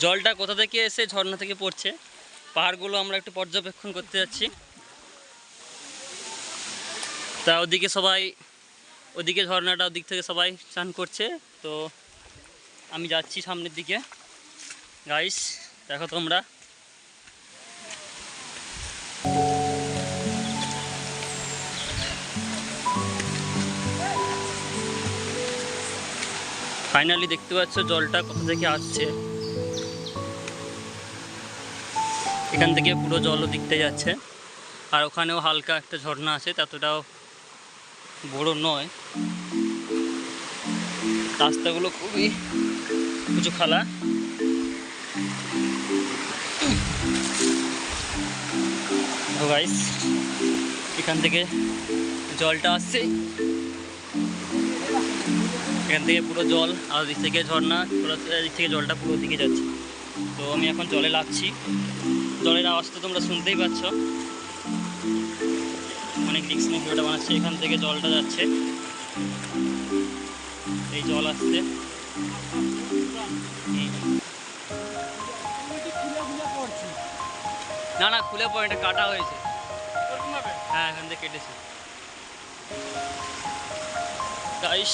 জলটা কোথা থেকে এসে ঝর্ণা থেকে পড়ছে, পাহাড়গুলো আমরা একটু পর্যবেক্ষণ করতে যাচ্ছি। তা ওদিকে ঝর্ণাটা ওদিক থেকে সবাই স্নান করছে, তো আমি যাচ্ছি সামনের দিকে। গাইস দেখো তোমরা, ফাইনালি দেখতে পাচ্ছ জলটা কোথা থেকে আসছে। এখান থেকে পুরো জল দিকতে যাচ্ছে, আর ওখানেও হালকা একটা ঝর্ণা আছে, ততটাও বড় নয়। রাস্তাগুলো খুবই উঁচু খালা। তো গাইস এখান থেকে জলটা আসছে, এখান থেকে পুরো জল, আর দিক থেকে ঝর্ণা, দিক থেকে জলটা পুরো দিকে যাচ্ছে। তো আমি এখন জলে লাফছি, জলের আওয়াজ তো তোমরা শুনতেই পাচ্ছ। অনেক রিস্ক নিয়ে ভিডিওটা বানাচ্ছি। এখান থেকে জলটা যাচ্ছে, এই জল আসছে, না না খুলে পড়ে, এটা কাটা হয়েছে। হ্যাঁ এখান থেকে কেটেছে গাইস।